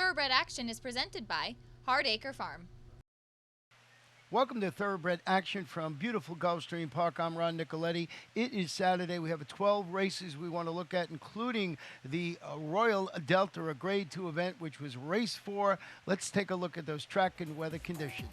Thoroughbred Action is presented by Hardacre Farm. Welcome to Thoroughbred Action from beautiful Gulfstream Park. I'm Ron Nicoletti. It is Saturday. We have 12 races we want to look at, including the Royal Delta, a Grade 2 event, which was race 4. Let's take a look at those track and weather conditions.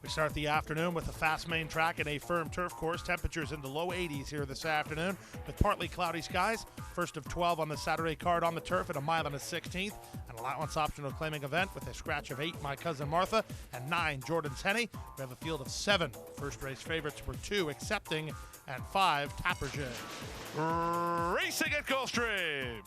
We start the afternoon with a fast main track and a firm turf course. Temperatures in the low 80s here this afternoon with partly cloudy skies. First of 12 on the Saturday card on the turf at 1 mile and a 16th. An allowance optional claiming event with a scratch of 8, My Cousin Martha, and 9, Jordan's Henny. We have a field of 7. First race favorites were 2, Accepting, and 5, Tapperjay. Racing at Gulfstream.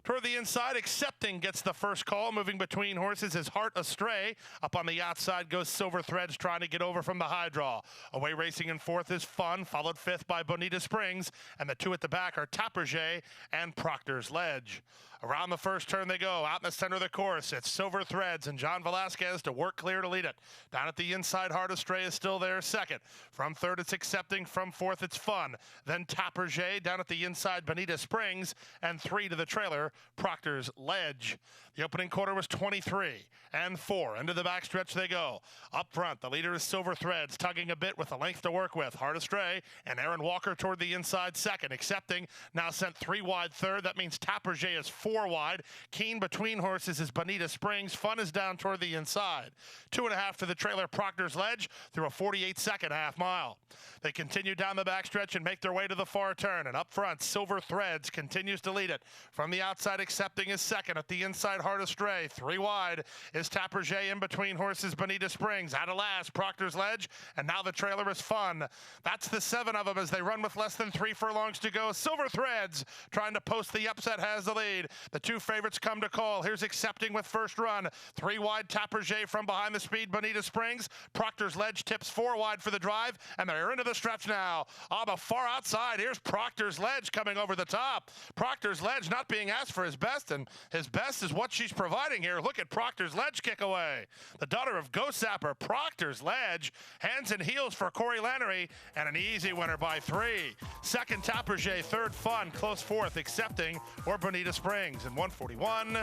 Toward the inside, Accepting gets the first call. Moving between horses is Heart Astray. Up on the outside goes Silver Threads trying to get over from the high draw. Away racing in 4th is Fun, followed 5th by Bonita Springs. And the 2 at the back are Tapperjay and Proctor's Ledge. Around the first turn they go. Out in the center of the course, it's Silver Threads and John Velasquez to work clear to lead it. Down at the inside, Heart Astray is still there, 2nd. From 3rd, it's Accepting. From 4th, it's Fun. Then Tapperjay. Down at the inside, Bonita Springs. And 3 to the trailer, Proctor's Ledge. The opening quarter was 23 and 4. Into the backstretch they go. Up front, the leader is Silver Threads, tugging a bit with the length to work with. Heart Astray and Aaron Walker toward the inside 2nd. Accepting now sent 3 wide 3rd. That means Tapperjay is 4 wide. Keen between horses is Bonita Springs. Fun is down toward the inside. 2.5 to the trailer, Proctor's Ledge, through a 48-second half mile. They continue down the backstretch and make their way to the far turn. And up front, Silver Threads continues to lead it. From the outside, Accepting is 2nd. At the inside, Heart Astray. 3 wide is Tapperjay. In between horses, Bonita Springs. Out of last, Proctor's Ledge. And now the trailer is Fun. That's the 7 of them as they run with less than 3 furlongs to go. Silver Threads trying to post the upset has the lead. The 2 favorites come to call. Here's Accepting with first run. 3 wide, Tapperjay from behind the speed, Bonita Springs. Proctor's Ledge tips 4 wide for the drive. And they're into the stretch now. On the far outside, here's Proctor's Ledge coming over the top. Proctor's Ledge not being asked for his best, and his best is what she's providing here. Look at Proctor's Ledge kick away. The daughter of Ghost Sapper, Proctor's Ledge, hands and heels for Corey Lannery, and an easy winner by 3. 2nd, Tapperjay. 3rd, Fun. Close 4th, Accepting or Bonita Springs. And 141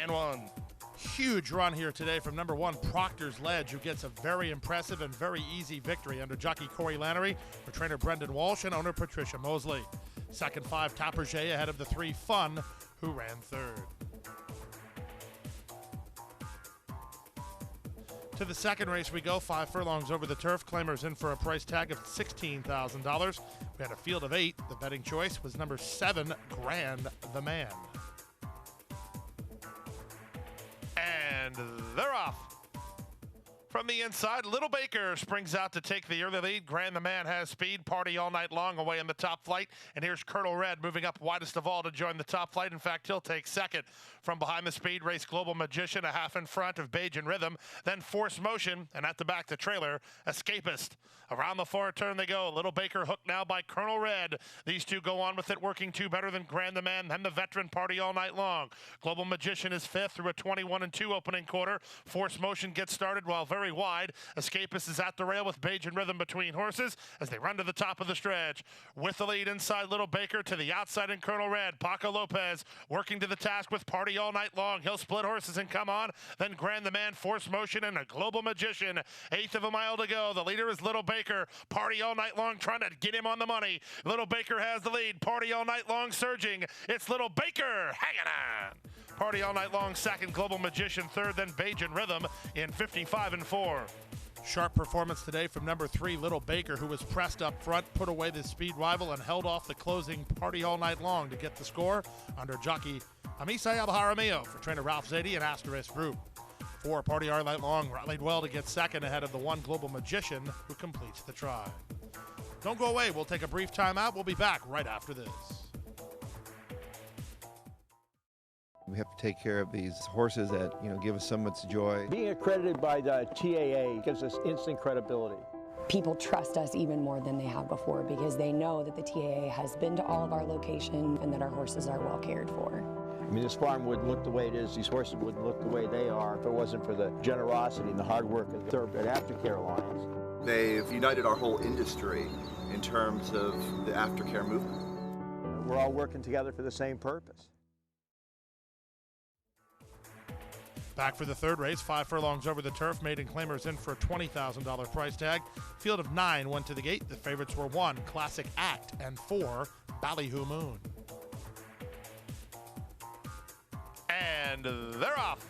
and 1. Huge run here today from number 1, Proctor's Ledge, who gets a very impressive and very easy victory under jockey Corey Lannery for trainer Brendan Walsh and owner Patricia Mosley. 2nd, 5, Tapperjay ahead of the 3, Fun, who ran 3rd. To the second race we go, 5 furlongs over the turf. Claimers in for a price tag of $16,000. We had a field of 8. The betting choice was number 7, Grand the Man. And they're off. From the inside, Little Baker springs out to take the early lead. Grand the Man has speed. Party all night long away in the top flight. And here's Colonel Red moving up widest of all to join the top flight. In fact, he'll take 2nd. From behind the speed, race Global Magician, a half in front of Beige and Rhythm. Then Force Motion, and at the back, the trailer, Escapist. Around the far turn they go. Little Baker hooked now by Colonel Red. These 2 go on with it, working 2 better than Grand the Man, then the veteran Party all night long. Global Magician is 5th through a 21 and 2 opening quarter. Force Motion gets started while very wide. Escapist is at the rail with Beige and Rhythm between horses as they run to the top of the stretch. With the lead inside, Little Baker to the outside and Colonel Red. Paco Lopez working to the task with Party all night long. He'll split horses and come on. Then Grand the Man, Force Motion, and a Global Magician. 1/8 of a mile to go. The leader is Little Baker. Party all night long trying to get him on the money. Little Baker has the lead. Party all night long surging. It's Little Baker hanging on. Party all night long 2nd, Global Magician 3rd, then Beige and Rhythm in 55 and 4. Sharp performance today from number 3, Little Baker, who was pressed up front, put away the speed rival, and held off the closing Party all night long to get the score under jockey Amisai Aljaramillo for trainer Ralph Zadie and Asterisk Group. 4, Party all night long rallied well to get 2nd ahead of the 1, Global Magician, who completes the try. Don't go away. We'll take a brief timeout. We'll be back right after this. We have to take care of these horses that, give us so much joy. Being accredited by the TAA gives us instant credibility. People trust us even more than they have before because they know that the TAA has been to all of our locations and that our horses are well cared for. I mean, this farm wouldn't look the way it is, these horses wouldn't look the way they are if it wasn't for the generosity and the hard work of the Thoroughbred Aftercare Alliance. They've united our whole industry in terms of the aftercare movement. We're all working together for the same purpose. Back for the third race, 5 furlongs over the turf. Maiden Claimers in for a $20,000 price tag. Field of 9 went to the gate. The favorites were 1, Classic Act, and 4, Ballyhoo Moon. And they're off.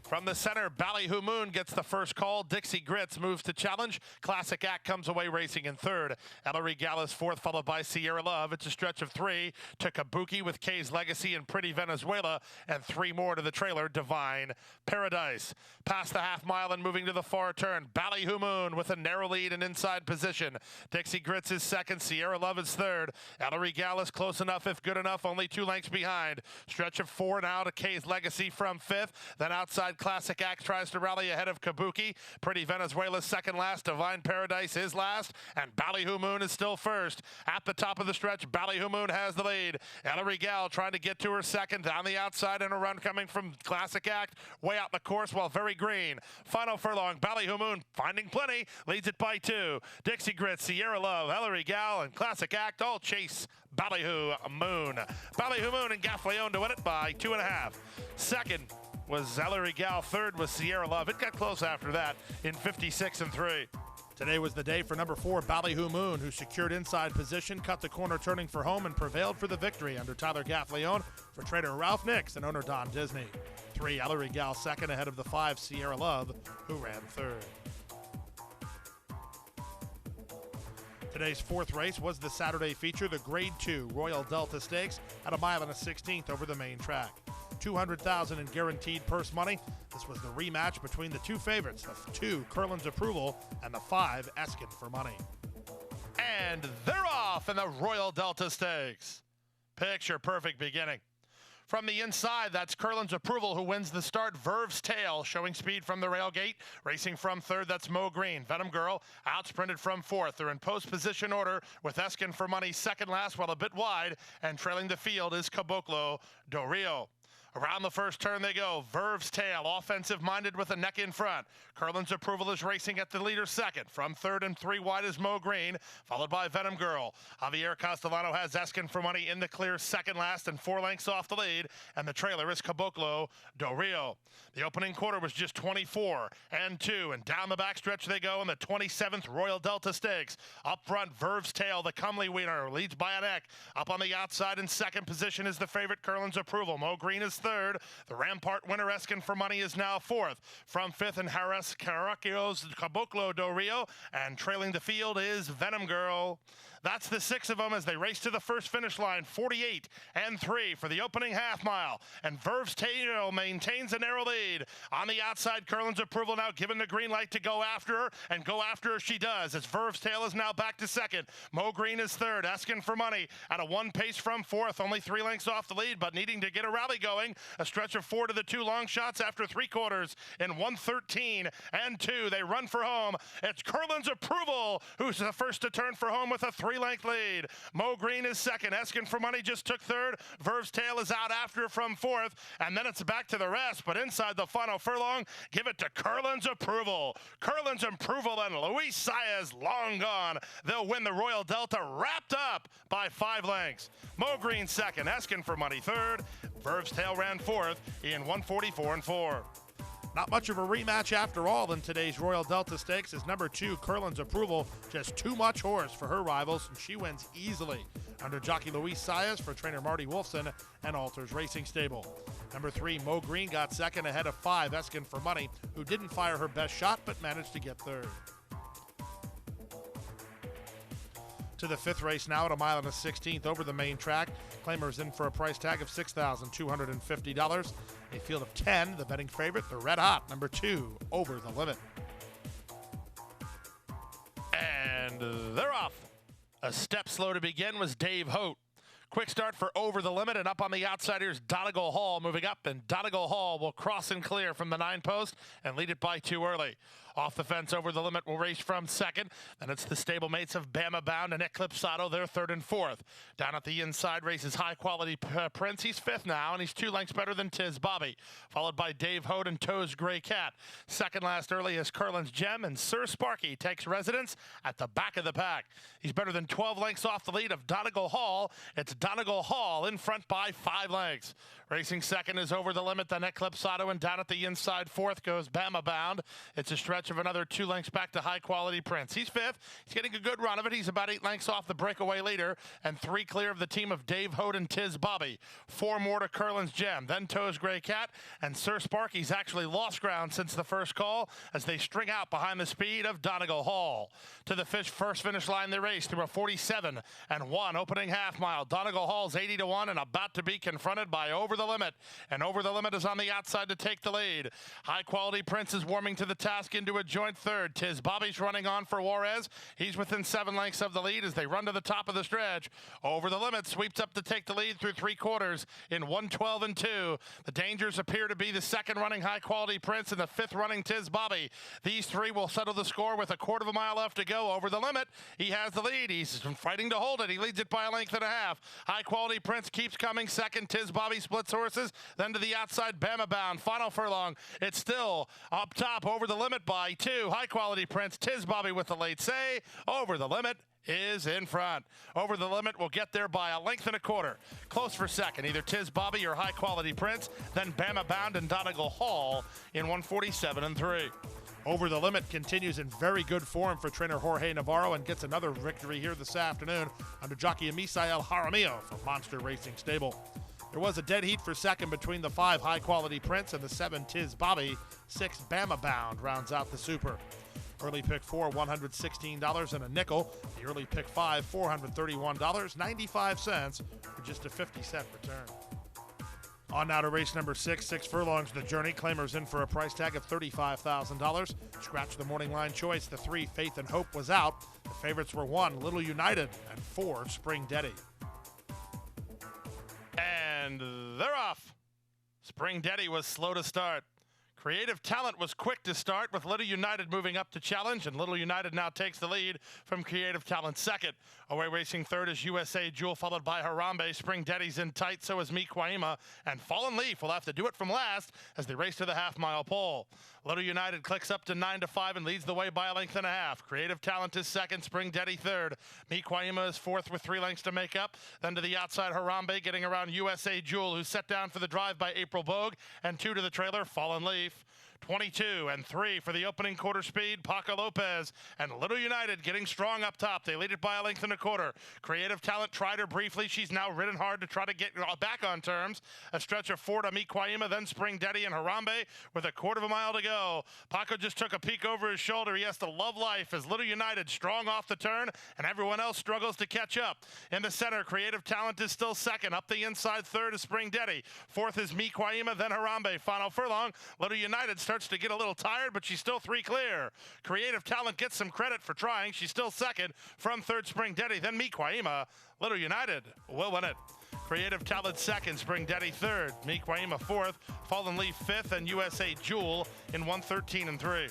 From the center, Ballyhoo Moon gets the first call. Dixie Grits moves to challenge. Classic Act comes away racing in third. Ellery Gallus fourth, followed by Sierra Love. It's a stretch of 3 to Kabuki with Kay's Legacy and Pretty Venezuela, and 3 more to the trailer, Divine Paradise. Past the half mile and moving to the far turn, Ballyhoo Moon with a narrow lead and inside position. Dixie Grits is second. Sierra Love is third. Ellery Gallus close enough, if good enough, only 2 lengths behind. Stretch of 4 now to Kay's Legacy from 5th. Then outside, Classic Act tries to rally ahead of Kabuki. Pretty Venezuela's second last. Divine Paradise is last. And Ballyhoo Moon is still first. At the top of the stretch, Ballyhoo Moon has the lead. Ellery Gal trying to get to her second. Down the outside and a run coming from Classic Act. Way out the course while very green. Final furlong, Ballyhoo Moon finding plenty. Leads it by 2. Dixie Grit, Sierra Love, Ellery Gal, and Classic Act all chase Ballyhoo Moon. Ballyhoo Moon and Gaffleon to win it by 2.5. Second was Ellery Gal. Third was Sierra Love. It got close after that in 56 and 3. Today was the day for number 4, Ballyhoo Moon, who secured inside position, cut the corner turning for home, and prevailed for the victory under Tyler Gaffleon for trainer Ralph Nix and owner Don Disney. 3, Ellery Gal second ahead of the 5, Sierra Love, who ran third. Today's fourth race was the Saturday feature, the Grade 2 Royal Delta Stakes at 1 1/16 over the main track. $200,000 in guaranteed purse money. This was the rematch between the 2 favorites, the 2 Curlin's Approval and the 5 Eskin for Money. And they're off in the Royal Delta Stakes. Picture perfect beginning. From the inside, that's Curlin's Approval who wins the start. Verve's Tail showing speed from the rail gate. Racing from third, that's Mo Green. Venom Girl outsprinted from fourth. They're in post position order with Eskin for Money second last while a bit wide. And trailing the field is Caboclo do Rio. Around the first turn they go. Verve's Tail, offensive-minded with a neck in front. Curlin's Approval is racing at the leader second. From third and 3 wide is Mo Green, followed by Venom Girl. Javier Castellano has Eskin for Money in the clear second last and 4 lengths off the lead. And the trailer is Caboclo do Rio. The opening quarter was just 24 and 2. And down the backstretch they go in the 27th Royal Delta Stakes. Up front, Verve's Tail, the comely winner, leads by a neck. Up on the outside in second position is the favorite Curlin's Approval. Mo Green is third. The Rampart winner Eskin for Money is now fourth. From fifth and Harris Caraccios Caboclo do Rio, and trailing the field is Venom Girl. That's the 6 of them as they race to the first finish line, 48 and 3 for the opening half mile. And Verve's Tail maintains a narrow lead. On the outside, Curlin's Approval now given the green light to go after her, and go after her she does, as Verve's Tail is now back to second. Mo Green is third, Eskin for Money at a 1 pace from fourth, only 3 lengths off the lead, but needing to get a rally going. A stretch of 4 to the 2 long shots after 3 quarters in 1:13 and 2. They run for home. It's Curlin's Approval who's the first to turn for home with a 3-length lead. Mo Green is second. Eskin for Money just took third. Verve's Tail is out after from fourth. And then it's back to the rest. But inside the final furlong, give it to Curlin's Approval. Curlin's Approval and Luis Saez long gone. They'll win the Royal Delta wrapped up by 5 lengths. Mo Green second. Eskin for Money third. Verve's Tail ran fourth in 1:44 and 4. Not much of a rematch after all in today's Royal Delta Stakes, as number 2, Curlin's Approval, just too much horse for her rivals, and she wins easily under jockey Luis Saez for trainer Marty Wolfson and Alters Racing Stable. Number 3, Mo Green got second ahead of 5, Eskin for Money, who didn't fire her best shot but managed to get third. To the 5th race now at 1 1/16 over the main track. Claimers in for a price tag of $6,250. A field of 10, the betting favorite, the red hot, number 2, Over the Limit. And they're off. A step slow to begin was Dave Hote. Quick start for Over the Limit, and up on the outside here's Donegal Hall moving up, and Donegal Hall will cross and clear from the 9 post and lead it by 2 early. Off the fence, Over the Limit will race from second. Then it's the stablemates of Bama Bound and Eclipsado. They're third and fourth. Down at the inside races High Quality Prince. He's fifth now, and he's 2 lengths better than Tiz Bobby. Followed by Dave Hote and Toe's Gray Cat. Second last early is Curlin's Gem, and Sir Sparky takes residence at the back of the pack. He's better than 12 lengths off the lead of Donegal Hall. It's Donegal Hall in front by 5 lengths. Racing second is Over the Limit, then Eclipse Auto, and down at the inside fourth goes Bama Bound. It's a stretch of another 2 lengths back to High Quality Prince. He's fifth. He's getting a good run of it. He's about 8 lengths off the breakaway leader, and 3 clear of the team of Dave Hoden, Tiz Bobby. 4 more to Curlin's Gem, then Toe's Gray Cat, and Sir Sparky's actually lost ground since the first call as they string out behind the speed of Donegal Hall. To the first finish line they race through a 47-1 opening half mile. Donegal Hall's 80-1 and about to be confronted by Over the Limit. And Over the Limit is on the outside to take the lead. High Quality Prince is warming to the task into a joint third. Tiz Bobby's running on for Juarez. He's within 7 lengths of the lead as they run to the top of the stretch. Over the Limit sweeps up to take the lead through 3/4 in 1:12-2. The dangers appear to be the second running High Quality Prince and the 5th running Tiz Bobby. These 3 will settle the score with a 1/4 mile left to go. Over the Limit, he has the lead. He's fighting to hold it. He leads it by 1.5 lengths. High Quality Prince keeps coming second. Tiz Bobby splits horses. Then to the outside, Bama Bound. Final furlong. It's still up top. Over the Limit by 2. High Quality Prince. Tiz Bobby with the late say. Over the Limit is in front. Over the Limit will get there by 1.25 lengths. Close for second, either Tiz Bobby or High Quality Prince. Then Bama Bound and Donegal Hall in 1:47-3. Over the Limit continues in very good form for trainer Jorge Navarro and gets another victory here this afternoon under jockey Misael Jaramillo from Monster Racing Stable. There was a dead heat for second between the 5 High Quality Prince and the 7 Tiz Bobby. 6 Bama Bound rounds out the super. Early pick 4, $116 and a nickel. The early pick 5, $431.95 for just a 50-cent return. On now to race number 6, 6 furlongs the journey. Claimers in for a price tag of $35,000. Scratch the morning line choice. The 3 Faith and Hope was out. The favorites were 1 Little United and 4 Spring Deddy. And they're off. Spring Deddy was slow to start. Creative Talent was quick to start with Little United moving up to challenge, and Little United now takes the lead from Creative Talent second. Away racing third is USA Jewel, followed by Harambe. Spring Deddy's in tight, so is Miquaima, and Fallen Leaf will have to do it from last as they race to the half-mile pole. Little United clicks up to 9-5 and leads the way by 1.5 lengths. Creative Talent is second, Spring Deddy third. Miquaima is fourth with 3 lengths to make up. Then to the outside, Harambe getting around USA Jewel, who's set down for the drive by April Bogue, and 2 to the trailer, Fallen Leaf. 22-3 for the opening quarter speed, Paco Lopez, and Little United getting strong up top. They lead it by 1.25 lengths. Creative Talent tried her briefly. She's now ridden hard to try to get back on terms. A stretch of 4 to Miquaima, then Spring Deddy and Harambe with a 1/4 mile to go. Paco just took a peek over his shoulder. He has to love life as Little United strong off the turn, and everyone else struggles to catch up. In the center, Creative Talent is still second. Up the inside, third is Spring Deddy. Fourth is Miquaima, then Harambe. Final furlong, Little United starts to get a little tired, but she's still 3 clear. Creative Talent gets some credit for trying. She's still second from third, Spring Deddy, then Miquaima. Little United will win it. Creative Talent second, Spring Deddy third, Miquaima fourth, Fallen Leaf fifth, and USA Jewel in 1:13-3.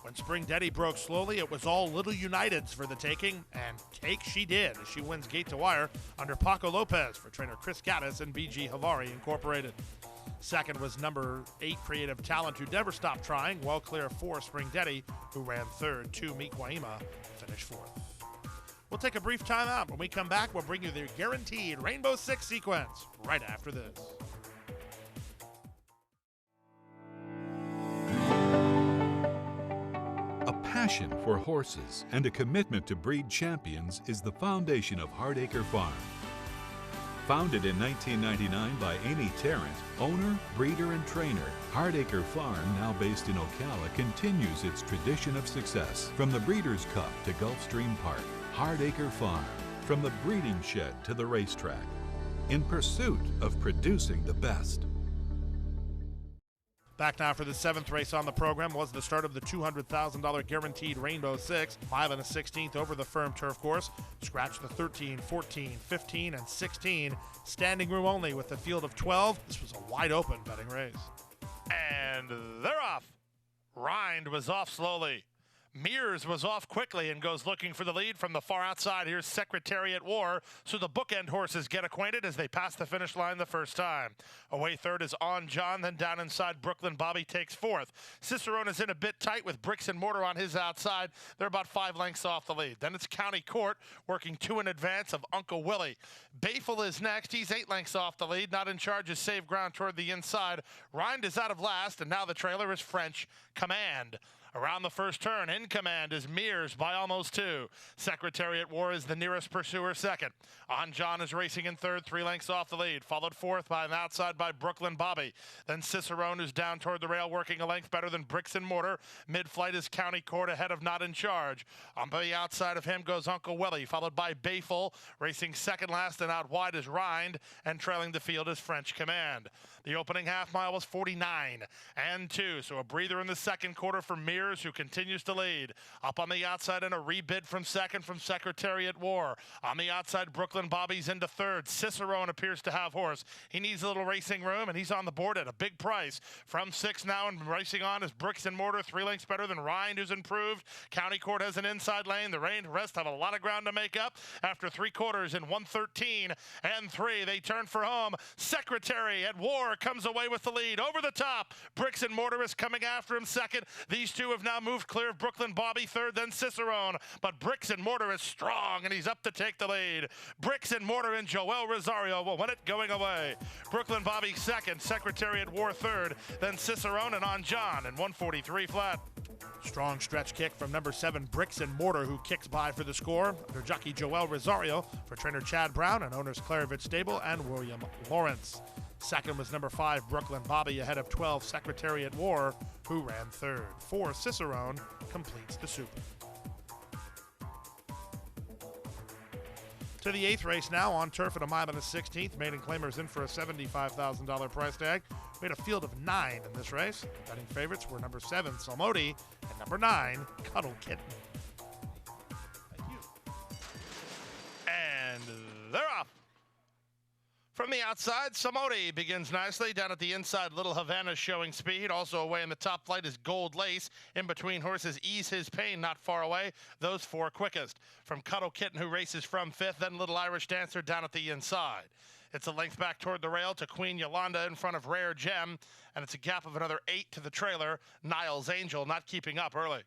When Spring Deddy broke slowly, it was all Little Uniteds for the taking, and take she did as she wins gate to wire under Paco Lopez for trainer Chris Gaddis and BG Havari Incorporated. Second was number 8 Creative Talent, who never stopped trying, well clear of 4 Spring Deddy, who ran third. 2 Miquaima finished fourth. We'll take a brief time out. When we come back, we'll bring you the guaranteed Rainbow Six sequence right after this. A passion for horses and a commitment to breed champions is the foundation of Hardacre Farm. Founded in 1999 by Amy Tarrant, owner, breeder, and trainer, Hardacre Farm, now based in Ocala, continues its tradition of success. From the Breeders' Cup to Gulfstream Park, Hardacre Farm, from the breeding shed to the racetrack, in pursuit of producing the best. Back now for the 7th race on the program was the start of the $200,000 guaranteed Rainbow Six, 5 1/16 over the firm turf course. Scratch the 13, 14, 15, and 16. Standing room only with a field of 12. This was a wide open betting race. And they're off. Rind was off slowly. Mears was off quickly and goes looking for the lead from the far outside. Here's Secretariat War. So the bookend horses get acquainted as they pass the finish line the first time. Away third is On John. Then down inside, Brooklyn Bobby takes fourth. Cicerone is in a bit tight with Bricks and Mortar on his outside. They're about 5 lengths off the lead. Then it's County Court working 2 in advance of Uncle Willie. Bayful is next. He's 8 lengths off the lead. Not in charge is Save Ground toward the inside. Rind is out of last, and now the trailer is French Command. Around the first turn, in command is Mears by almost 2. Secretariat War is the nearest pursuer second. On John is racing in third, 3 lengths off the lead. Followed fourth by an outside by Brooklyn Bobby. Then Cicerone, who's down toward the rail, working a length better than Bricks and Mortar. Mid-flight is County Court ahead of Not in Charge. On the outside of him goes Uncle Willie, followed by Bayful. Racing second last and out wide is Rind, and trailing the field is French Command. The opening half mile was 49 and 2, so a breather in the second quarter for Mears, who continues to lead. Up on the outside and a rebid from second from Secretariat War. On the outside, Brooklyn Bobby's into third. Cicerone appears to have horse. He needs a little racing room, and he's on the board at a big price. From 6 now and racing on is Bricks and Mortar, 3 lengths better than Rind, who's improved. County Court has an inside lane. The rest have a lot of ground to make up. After 3 quarters in 1:13 and 3, they turn for home. Secretariat War comes away with the lead. Over the top, Bricks and Mortar is coming after him second. These two have now moved clear of Brooklyn Bobby third, then Cicerone. But Bricks and Mortar is strong, and he's up to take the lead. Bricks and Mortar and Joel Rosario will win it going away. Brooklyn Bobby second, Secretariat War third, then Cicerone and On John in 1:43 flat. Strong stretch kick from number 7, Bricks and Mortar, who kicks by for the score under jockey Joel Rosario for trainer Chad Brown and owners Clairvitz Stable and William Lawrence. Second was number 5, Brooklyn Bobby, ahead of 12, Secretariat War, who ran third. 4, Cicerone completes the super. To the 8th race now, on turf at a mile and a 16th. Maiden claimers in for a $75,000 price tag. We had a field of 9 in this race. Betting favorites were number 7, Salmodi, and number 9, Cuddle Kitten. Thank you. And they're off. From the outside, Samodi begins nicely. Down at the inside, Little Havana showing speed. Also away in the top flight is Gold Lace. In between horses, Ease His Pain not far away. Those 4 quickest. From Cuddle Kitten, who races from 5th, then Little Irish Dancer down at the inside. It's a length back toward the rail to Queen Yolanda in front of Rare Gem. And it's a gap of another 8 to the trailer. Niles Angel not keeping up early.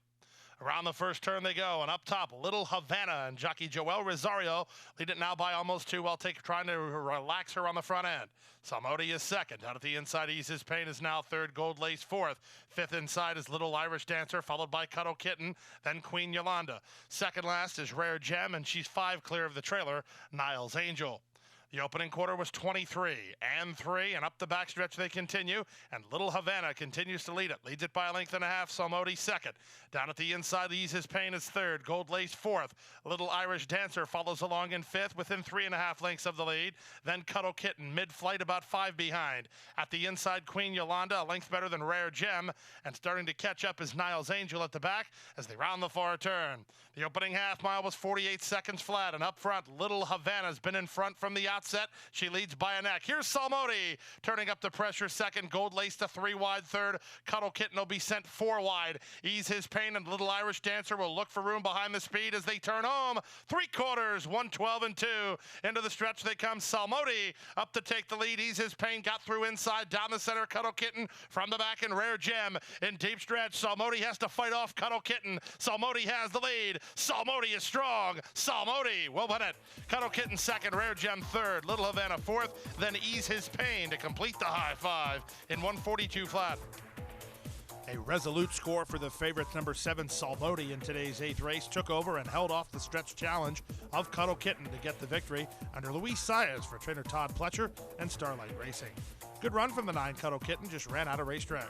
Around the first turn they go, and up top, Little Havana and jockey Joel Rosario lead it now by almost 2 while trying to relax her on the front end. Salmodi is second. Out at the inside, Ease His Pain is now third. Gold Lace fourth. 5th inside is Little Irish Dancer, followed by Cuddle Kitten, then Queen Yolanda. Second last is Rare Gem, and she's 5 clear of the trailer, Niles Angel. The opening quarter was 23 and 3, and up the backstretch they continue, and Little Havana continues to lead it. Leads it by a length and a half, Salmodi second. Down at the inside, Ease His Pain is third. Gold Lace fourth. Little Irish Dancer follows along in 5th, within 3.5 lengths of the lead. Then Cuddle Kitten, mid-flight, about 5 behind. At the inside, Queen Yolanda, a length better than Rare Gem, and starting to catch up is Niles Angel at the back as they round the far turn. The opening half mile was 48 seconds flat, and up front, Little Havana's been in front from the outset. She leads by a neck. Here's Salmodi turning up the pressure second. Gold Lace to 3 wide third. Cuddle Kitten will be sent 4 wide. Ease His Pain and Little Irish Dancer will look for room behind the speed as they turn home. 3 quarters, 1:12 and 2. Into the stretch they come. Salmodi up to take the lead. Ease His Pain got through inside. Down the center, Cuddle Kitten from the back and Rare Gem in deep stretch. Salmodi has to fight off Cuddle Kitten. Salmodi has the lead. Salmodi is strong. Salmodi will win it. Cuddle Kitten second. Rare Gem third. Little Havana fourth. Then Ease His Pain to complete the high 5 in 1:42 flat. A resolute score for the favorites, number 7, Salmodi, in today's 8th race. Took over and held off the stretch challenge of Cuddle Kitten to get the victory under Luis Saez for trainer Todd Pletcher and Starlight Racing. Good run from the 9, Cuddle Kitten, just ran out of racetrack.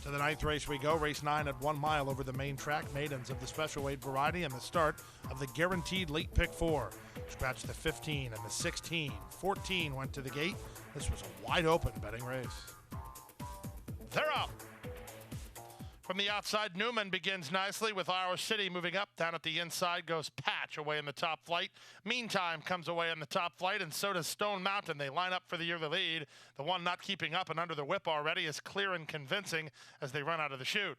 To the 9th race we go, race 9 at 1 mile over the main track. Maidens of the special weight variety and the start of the guaranteed late pick 4. Scratched the 15 and the 16. 14 went to the gate. This was a wide open betting race. They're up. From the outside, Newman begins nicely with Our City moving up. Down at the inside goes Patch away in the top flight. Meantime comes away in the top flight, and so does Stone Mountain. They line up for the early lead. The one not keeping up and under the whip already is Clear and Convincing as they run out of the chute.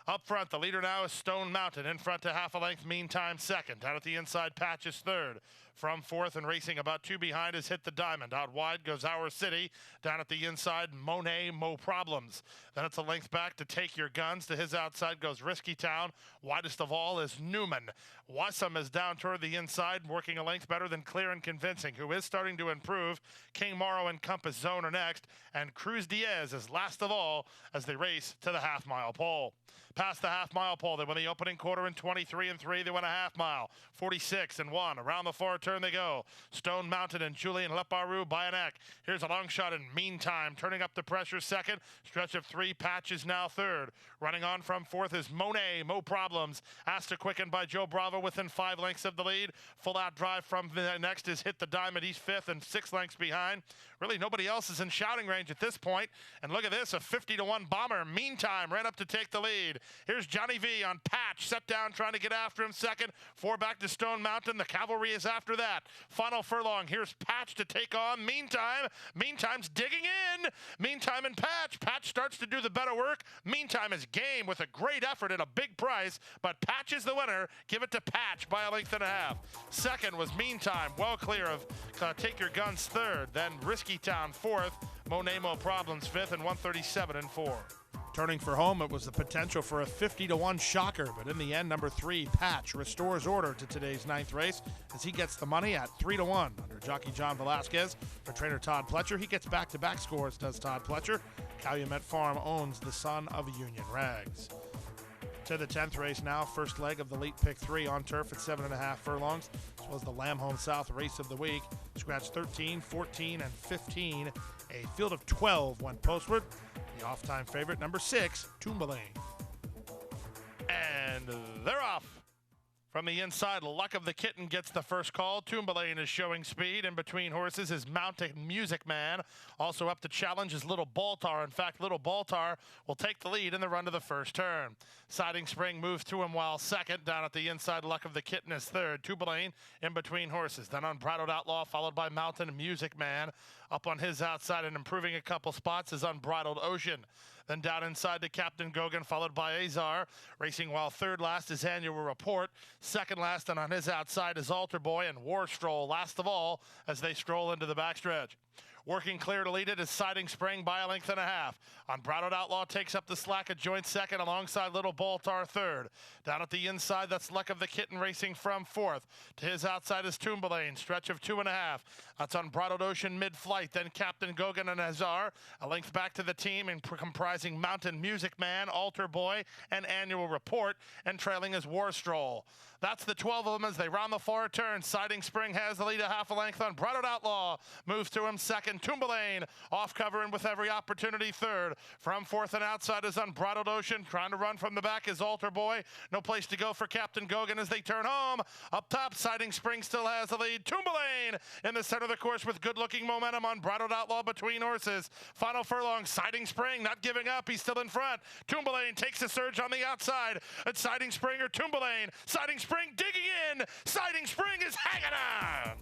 Up front, the leader now is Stone Mountain. In front to half a length, Meantime second. Down at the inside, Patch is third. From fourth and racing about two behind is Hit the Diamond. Out wide goes Our City. Down at the inside, Monet, Mo Problems. Then it's a length back to Take Your Guns. To his outside goes Risky Town. Widest of all is Newman. Wassam is down toward the inside, working a length better than Clear and Convincing, who is starting to improve. King Morrow and Compass Zone are next, and Cruz Diaz is last of all as they race to the half-mile pole. Past the half-mile pole, they win the opening quarter in 23 and 3. They win a half-mile, 46 and 1. Around the far turn they go. Stone Mountain and Julien Leparoux by a neck. Here's a long shot in Meantime, turning up the pressure second. Stretch of three, Patch is now third. Running on from fourth is Monet, Mo Problems. Asked to quicken by Joe Bravo within 5 lengths of the lead. Full out drive from the next is Hit the Diamond. He's fifth and 6 lengths behind. Really, nobody else is in shouting range at this point. And look at this, a 50-1 bomber. Meantime ran up to take the lead. Here's Johnny V on Patch, set down, trying to get after him second. 4 back to Stone Mountain. The cavalry is after that. Final furlong. Here's Patch to take on Meantime. Meantime's digging in. Meantime and Patch. Patch starts to do the better work. Meantime is game with a great effort at a big price, but Patch is the winner. Give it to Patch by a length and a half. Second was Meantime, well clear of Take Your Guns third. Then Risky Town fourth. Monet Mo Problems fifth, and 137 and 4. Turning for home, it was the potential for a 50-1 shocker, but in the end, number 3, Patch, restores order to today's 9th race as he gets the money at 3-1 under jockey John Velasquez. For trainer Todd Pletcher, he gets back-to-back scores, does Todd Pletcher. Calumet Farm owns the son of Union Rags. To the 10th race now, first leg of the late pick 3 on turf at 7.5 furlongs. This was the Lamb Home South race of the week. Scratch 13, 14, and 15. A field of 12 went postward. The off-time favorite, number 6, Toombaline. And they're off. From the inside, Luck of the Kitten gets the first call. Toombaline is showing speed. In between horses is Mountain Music Man. Also up to challenge is Little Baltar. In fact, Little Baltar will take the lead in the run to the first turn. Siding Spring moves to him while second. Down at the inside, Luck of the Kitten is third. Toombaline in between horses. Then Unbridled Outlaw, followed by Mountain Music Man. Up on his outside and improving a couple spots is Unbridled Ocean. Then down inside to Captain Gogan, followed by Azar. Racing while third last is Annual Report. Second last and on his outside is Altar Boy and War Stroll, last of all, as they stroll into the backstretch. Working clear to lead it is Siding Spring by a length and a half. Unbridled Outlaw takes up the slack at joint second alongside Little Baltar third. Down at the inside, that's Luck of the Kitten racing from fourth. To his outside is Toombaline, stretch of 2.5. That's Unbridled Ocean mid-flight, then Captain Gogan and Azar. A length back to the team and comprising Mountain Music Man, Altar Boy, and Annual Report, and trailing is War Stroll. That's the 12 of them as they round the far turn. Siding Spring has the lead a half a length. Unbridled Outlaw moves to him second. Toombaline off cover and with every opportunity third. From fourth and outside is Unbridled Ocean. Trying to run from the back is Altar Boy. No place to go for Captain Gogan as they turn home. Up top, Siding Spring still has the lead. Toombaline in the center of the course with good-looking momentum. Unbridled Outlaw between horses. Final furlong, Siding Spring not giving up. He's still in front. Toombaline takes a surge on the outside. It's Siding Spring or Toombaline. Siding Spring digging in. Siding Spring is hanging on.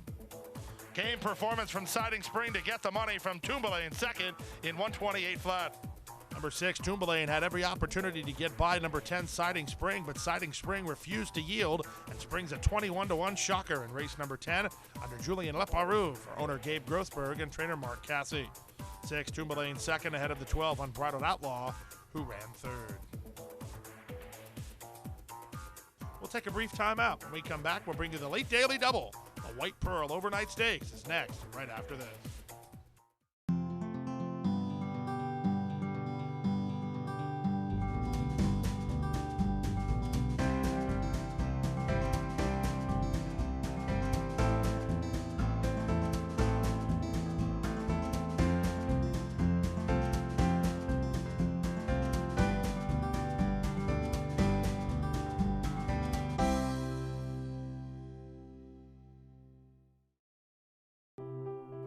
Game performance from Siding Spring to get the money from Toombaline second in 128 flat. Number 6, Toombaline had every opportunity to get by number 10, Siding Spring, but Siding Spring refused to yield and springs a 21-1 shocker in race number 10 under Julien Leparoux for owner Gabe Grothberg and trainer Mark Cassie. 6, Toombaline second ahead of the 12, Unbridled Outlaw, who ran third. We'll take a brief timeout. When we come back, we'll bring you the late daily double. The White Pearl Overnight Stakes is next, right after this.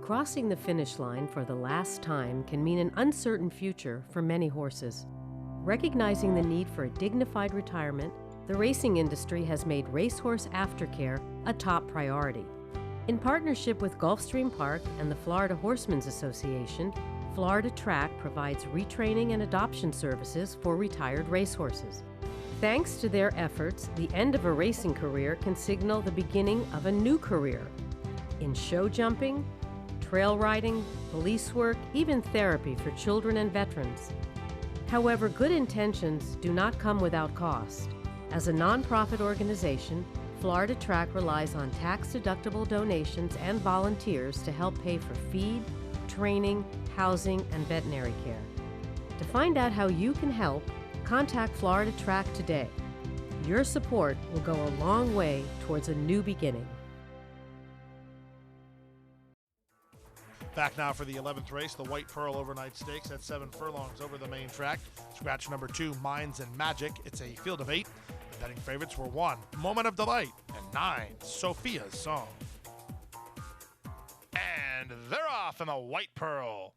Crossing the finish line for the last time can mean an uncertain future for many horses. Recognizing the need for a dignified retirement, the racing industry has made Racehorse Aftercare a top priority. In partnership with Gulfstream Park and the Florida Horsemen's Association, Florida Track provides retraining and adoption services for retired racehorses. Thanks to their efforts, the end of a racing career can signal the beginning of a new career in show jumping, trail riding, police work, even therapy for children and veterans. However, good intentions do not come without cost. As a nonprofit organization, Florida Track relies on tax-deductible donations and volunteers to help pay for feed, training, housing, and veterinary care. To find out how you can help, contact Florida Track today. Your support will go a long way towards a new beginning. Back now for the 11th race, the White Pearl Overnight Stakes at 7 furlongs over the main track. Scratch number 2, Minds and Magic. It's a field of 8. The betting favorites were 1, Moment of Delight, and 9, Sophia's Song. And they're off in the White Pearl.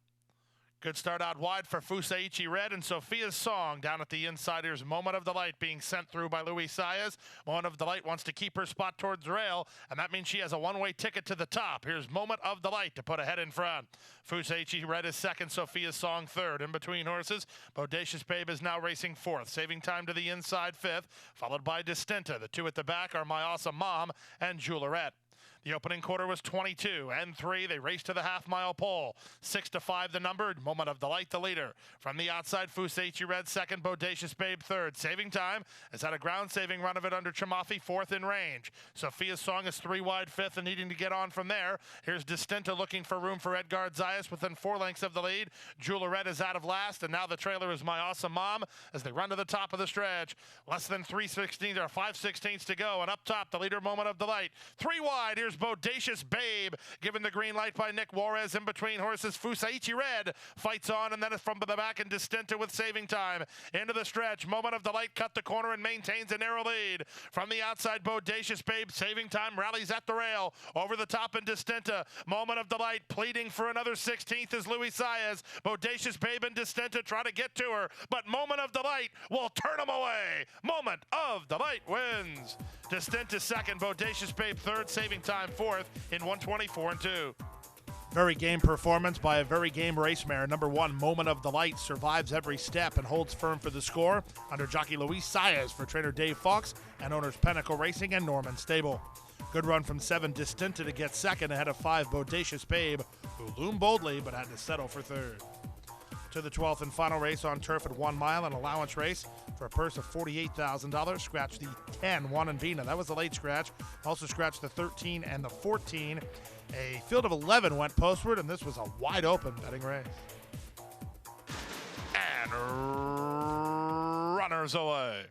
Good start out wide for Fusaichi Red and Sophia's Song. Down at the inside, here's Moment of Delight being sent through by Louis Saez. Moment of Delight wants to keep her spot towards rail, and that means she has a one-way ticket to the top. Here's Moment of Delight to put ahead in front. Fusaichi Red is second, Sophia's Song third. In between horses, Bodacious Babe is now racing fourth, saving time to the inside fifth, followed by Distinta. The two at the back are My Awesome Mom and Juliette. The opening quarter was 22 and 3. They raced to the half-mile pole. 6-5 the number. Moment of Delight the leader. From the outside, Fusaichi Red second, Bodacious Babe third. Saving time has had a ground-saving run of it under Chamafi, fourth in range. Sophia's Song is 3 wide fifth and needing to get on from there. Here's Distinta looking for room for Edgard Zayas within 4 lengths of the lead. Juliette is out of last, and now the trailer is My Awesome Mom as they run to the top of the stretch. Less than 3/16 or 5/16 to go, and up top, the leader, Moment of Delight. 3 wide, here's Bodacious Babe, given the green light by Nick Juarez. In between horses, Fusaichi Red fights on, and then it's from the back and Distinta with saving time. Into the stretch, Moment of Delight cut the corner and maintains a narrow lead. From the outside, Bodacious Babe, saving time, rallies at the rail. Over the top and Distinta, Moment of Delight pleading for another 16th is Louis Saez. Bodacious Babe and Distinta try to get to her, but Moment of Delight will turn them away. Moment of Delight wins. Distinta second, Bodacious Babe third, saving time fourth in 1:24 and 2. Very game performance by a very game race mare. Number 1, Moment of Delight, survives every step and holds firm for the score under jockey Louis Saez for trainer Dave Fox and owners Pinnacle Racing and Norman Stable. Good run from 7, Distinta to get second ahead of 5, Bodacious Babe, who loomed boldly but had to settle for third. To the 12th and final race on turf at 1 mile, an allowance race for a purse of $48,000. Scratch the 10, Juan and Vina. That was a late scratch. Also scratched the 13 and the 14. A field of 11 went postward, and this was a wide open betting race. And runners away.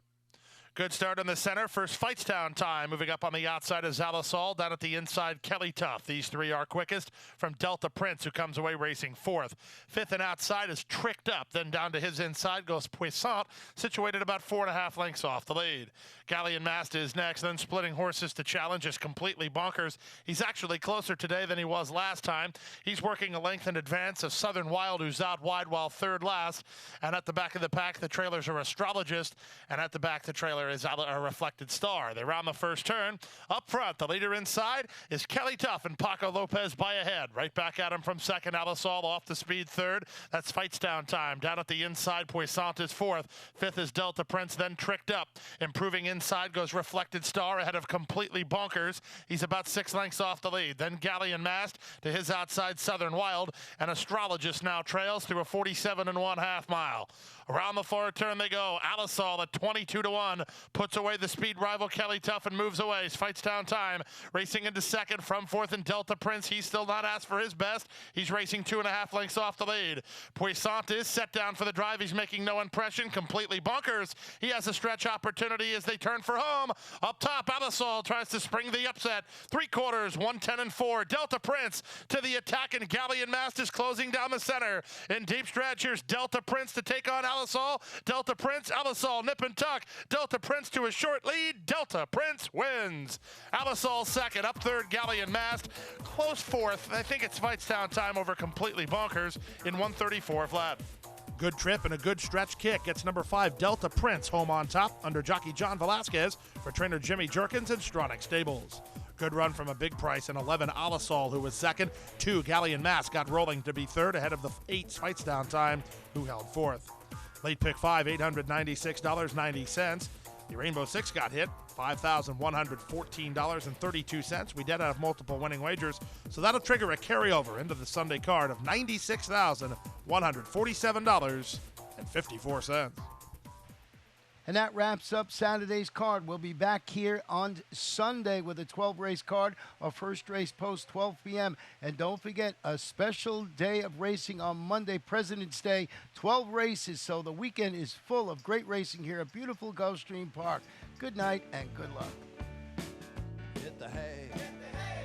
Good start in the center. First Fightstown time. Moving up on the outside is Alisal. Down at the inside, Kelly Tough. These three are quickest. From Delta Prince, who comes away racing fourth. Fifth and outside is Tricked Up. Then down to his inside goes Puissant, situated about 4.5 lengths off the lead. Galleon Mast is next. Then splitting horses to challenge is Completely Bonkers. He's actually closer today than he was last time. He's working a length in advance of Southern Wild, who's out wide while third last. And at the back of the pack, the trailers are Astrologist. And at the back, the trailer is a Reflected Star. They round the first turn. Up front, the leader inside is Kelly Tough and Paco Lopez by ahead. Right back at him from second, Alisal off the speed third. That's Fightstown time. Down at the inside, Puissant is fourth. Fifth is Delta Prince, then Tricked Up. Improving inside goes Reflected Star ahead of Completely Bonkers. He's about 6 lengths off the lead. Then Galleon Mast to his outside, Southern Wild. And Astrologist now trails through a 47 1/2 mile. Around the forward turn they go. Alisal at 22-1 puts away the speed rival Kelly Tough and moves away. Fightstown time. Racing into second from fourth and Delta Prince. He's still not asked for his best. He's racing 2.5 lengths off the lead. Puissant is set down for the drive. He's making no impression. Completely Bonkers. He has a stretch opportunity as they turn for home. Up top, Alisal tries to spring the upset. 3/4, 110 and 4. Delta Prince to the attack, and Galleon Mast is closing down the center. In deep stretch, here's Delta Prince to take on Alisal. Delta Prince, Alisal, nip and tuck. Delta Prince to a short lead. Delta Prince wins. Alisal second, up third, Galleon Mast. Close fourth. I think it's Fightstown time over Completely Bonkers in 134 flat. Good Trip and a Good Stretch Kick gets number 5 Delta Prince home on top under jockey John Velasquez for trainer Jimmy Jerkins and Stronach Stables. Good run from a big price in 11 Alasol, who was second. 2 Galleon Mass got rolling to be third ahead of the 8 Fights Down Time, who held fourth. Late pick 5, $896.90. The Rainbow Six got hit, $5,114.32. We did have multiple winning wagers, so that'll trigger a carryover into the Sunday card of $96,147.54. And that wraps up Saturday's card. We'll be back here on Sunday with a 12-race card. Our first race post 12 p.m. And don't forget, a special day of racing on Monday, President's Day. 12 races, so the weekend is full of great racing here at beautiful Gulfstream Park. Good night and good luck. Hit the hay.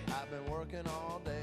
I've been working all day.